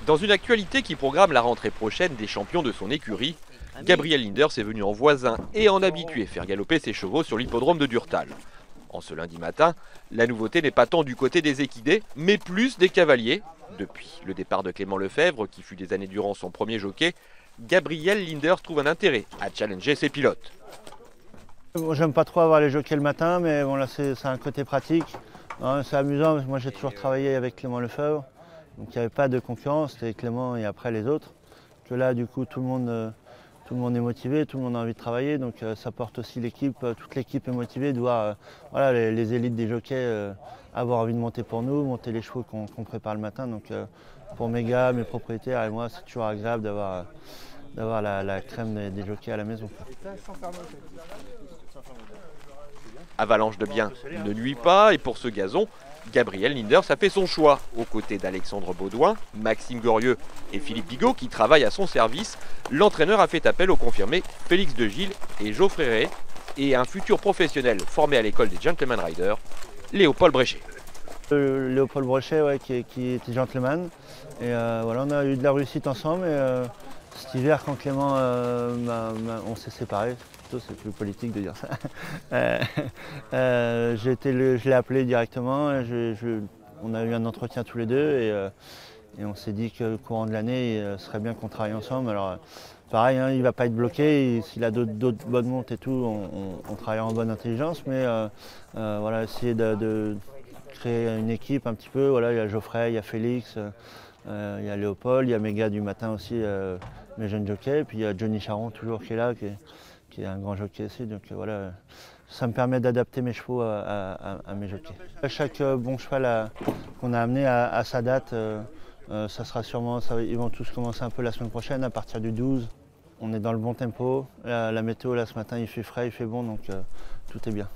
Dans une actualité qui programme la rentrée prochaine des champions de son écurie, Gabriel Linders est venu en voisin et en habitué faire galoper ses chevaux sur l'hippodrome de Durtal. En ce lundi matin, la nouveauté n'est pas tant du côté des équidés, mais plus des cavaliers. Depuis le départ de Clément Lefebvre, qui fut des années durant son premier jockey, Gabriel Linders trouve un intérêt à challenger ses pilotes. Moi, j'aime pas trop avoir les jockeys le matin, mais bon, là c'est un côté pratique. Hein, c'est amusant, parce que moi j'ai toujours travaillé avec Clément Lefebvre, donc il n'y avait pas de concurrence, c'était Clément et après les autres. Que là du coup tout le monde est motivé, tout le monde a envie de travailler, donc ça porte aussi l'équipe, toute l'équipe est motivée de voir voilà, les élites des jockeys avoir envie de monter pour nous, monter les chevaux qu'on prépare le matin. Donc pour mes gars, mes propriétaires et moi, c'est toujours agréable d'avoir la crème des jockeys à la maison. Avalanche de biens ne nuit pas, et pour ce gazon, Gabriel Linders a fait son choix. Aux côtés d'Alexandre Baudouin, Maxime Gorieux et Philippe Bigot qui travaillent à son service, l'entraîneur a fait appel aux confirmés Félix de Gilles et Geoffrey Rey et un futur professionnel formé à l'école des Gentleman Riders, Léopold Bréchet. Léopold Bréchet, ouais, qui était gentleman. Et voilà, on a eu de la réussite ensemble. Et, cet hiver, quand Clément, on s'est séparés, c'est plus politique de dire ça. Je l'ai appelé directement, on a eu un entretien tous les deux et on s'est dit que le courant de l'année, il serait bien qu'on travaille ensemble. Alors, pareil, hein, il ne va pas être bloqué, s'il a d'autres bonnes montes et tout, on travaillera en bonne intelligence, mais voilà, essayer de créer une équipe un petit peu. Voilà, il y a Geoffrey, il y a Félix, il y a Léopold, il y a mes gars du matin aussi, mes jeunes jockeys, puis il y a Johnny Charon toujours qui est là, qui est un grand jockey aussi. Donc voilà, ça me permet d'adapter mes chevaux à mes jockeys. Chaque bon cheval qu'on a amené à sa date, ça sera sûrement, ils vont tous commencer un peu la semaine prochaine, à partir du 12. On est dans le bon tempo. La météo là ce matin, il fait frais, il fait bon, donc tout est bien.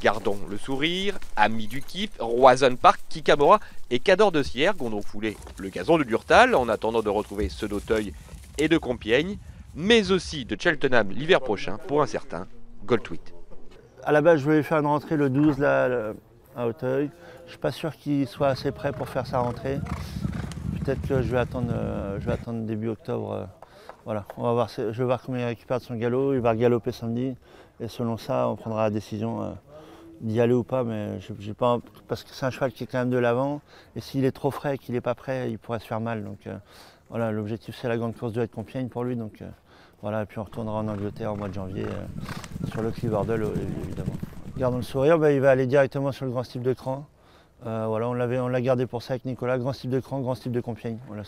Gardons le sourire, amis du Kip, Roison Park, Kikamora et Cador de Sierre ont donc foulé le gazon de Durtal en attendant de retrouver ceux d'Auteuil et de Compiègne, mais aussi de Cheltenham l'hiver prochain pour un certain Goldtweet. À la base, je voulais faire une rentrée le 12 là, à Auteuil. Je ne suis pas sûr qu'il soit assez prêt pour faire sa rentrée. Peut-être que je vais attendre début octobre. Voilà, je vais voir comment il récupère de son galop. Il va galoper samedi. Et selon ça, on prendra la décision d'y aller ou pas. Mais parce que c'est un cheval qui est quand même de l'avant. Et s'il est trop frais et qu'il n'est pas prêt, il pourrait se faire mal. Donc voilà, l'objectif c'est la grande course de Compiègne pour lui. Donc voilà, et puis on retournera en Angleterre au mois de janvier sur le Cliverdale évidemment. Gardons le sourire, il va aller directement sur le grand style de Cran. Voilà, on l'a gardé pour ça avec Nicolas, grand style de Cran, grand style de Compiègne. Voilà,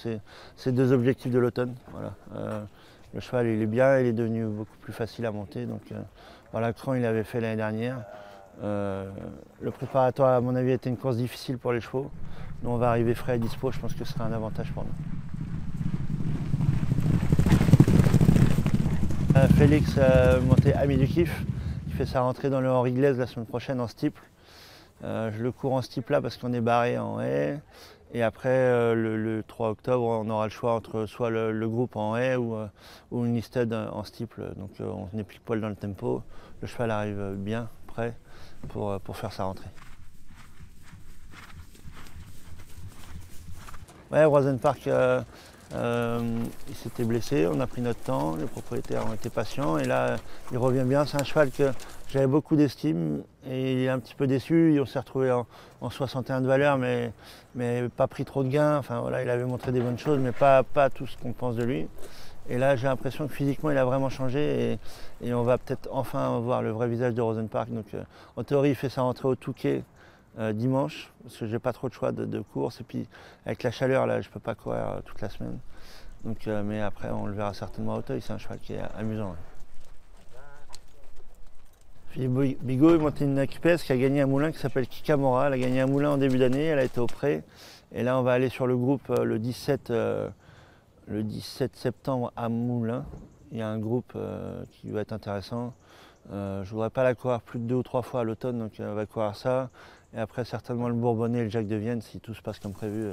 c'est deux objectifs de l'automne. Voilà. Le cheval il est bien, il est devenu beaucoup plus facile à monter. Donc voilà, Cran il avait fait l'année dernière. Le préparatoire à mon avis était une course difficile pour les chevaux. Nous on va arriver frais et dispo, je pense que ce sera un avantage pour nous. Félix monté ami du Kiff, qui fait sa rentrée dans le Henri Glaise la semaine prochaine en steeple. Je le cours en steeple là parce qu'on est barré en haie. Et après, le 3 octobre, on aura le choix entre soit le groupe en haie ou une listed en steeple. Donc on est pile poil dans le tempo. Le cheval arrive bien, prêt pour faire sa rentrée. Ouais, Roison Park, il s'était blessé, on a pris notre temps, les propriétaires ont été patients et là il revient bien. C'est un cheval que j'avais beaucoup d'estime et il est un petit peu déçu. On s'est retrouvé en 61 de valeur mais pas pris trop de gains. Enfin voilà, il avait montré des bonnes choses mais pas tout ce qu'on pense de lui. Et là j'ai l'impression que physiquement il a vraiment changé et on va peut-être enfin voir le vrai visage de Roison Park. Donc en théorie il fait sa rentrée au Touquet dimanche, parce que j'ai pas trop de choix de course et puis avec la chaleur là je peux pas courir toute la semaine. Donc, mais après on le verra certainement à Auteuil, c'est un cheval qui est amusant. Philippe Bigot est monté une QPS qui a gagné un moulin qui s'appelle Kikamora. Elle a gagné un moulin en début d'année, elle a été au pré. Et là on va aller sur le groupe le 17 septembre à Moulins. Il y a un groupe qui va être intéressant. Je ne voudrais pas la courir plus de 2 ou 3 fois à l'automne, donc on va courir ça. Et après certainement le Bourbonnais et le Jacques de Vienne si tout se passe comme prévu.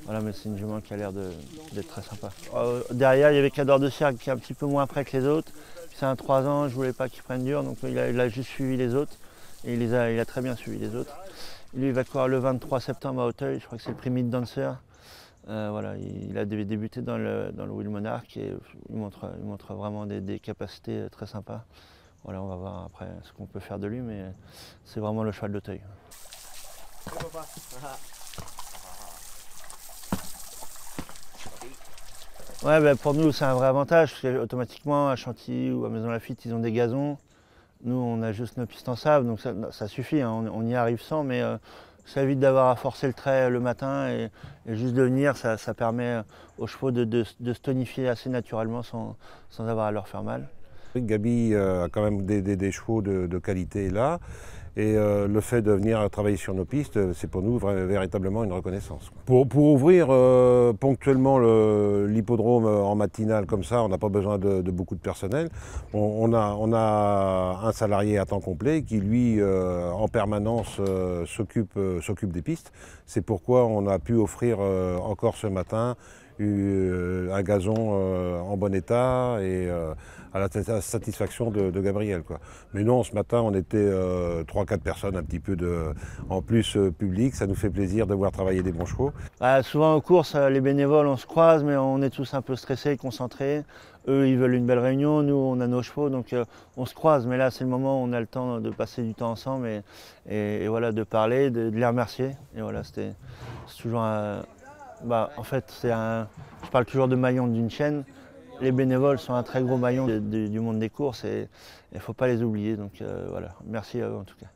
Voilà, mais c'est une jument qui a l'air d'être très sympa. Derrière il y avait Cador de Sierre qui est un petit peu moins près que les autres. C'est un 3 ans, je ne voulais pas qu'il prenne dur, donc il a juste suivi les autres. Et il a très bien suivi les autres. Lui il va courir le 23 septembre à Auteuil, je crois que c'est le prix Mid Dancer. Voilà, il a débuté dans le Will Monarch et il montre vraiment des capacités très sympas. Voilà, on va voir après ce qu'on peut faire de lui, mais c'est vraiment le cheval d'Auteuil. Ouais, ben pour nous c'est un vrai avantage parce qu'automatiquement à Chantilly ou à Maison Lafitte ils ont des gazons. Nous on a juste nos pistes en sable donc ça suffit, hein, on y arrive sans, mais ça évite d'avoir à forcer le trait le matin et juste de venir, ça permet aux chevaux de se tonifier assez naturellement sans avoir à leur faire mal. Gabi a quand même des chevaux de qualité là. Et le fait de venir travailler sur nos pistes, c'est pour nous véritablement une reconnaissance. Pour ouvrir ponctuellement l'hippodrome en matinale comme ça, on n'a pas besoin de beaucoup de personnel. On a un salarié à temps complet qui lui, en permanence, s'occupe des pistes. C'est pourquoi on a pu offrir encore ce matin un gazon en bon état et à la satisfaction de Gabriel, quoi. Mais non, ce matin on était 3-4 personnes, un petit peu en plus public, ça nous fait plaisir de voir travailler des bons chevaux. Souvent aux courses, les bénévoles on se croise mais on est tous un peu stressés, concentrés. Eux ils veulent une belle réunion, nous on a nos chevaux donc on se croise, mais là c'est le moment où on a le temps de passer du temps ensemble et voilà, de parler, de les remercier. Et voilà, c'est toujours un... en fait, je parle toujours de maillon d'une chaîne. Les bénévoles sont un très gros maillon du monde des courses et il ne faut pas les oublier. Donc voilà, merci à eux en tout cas.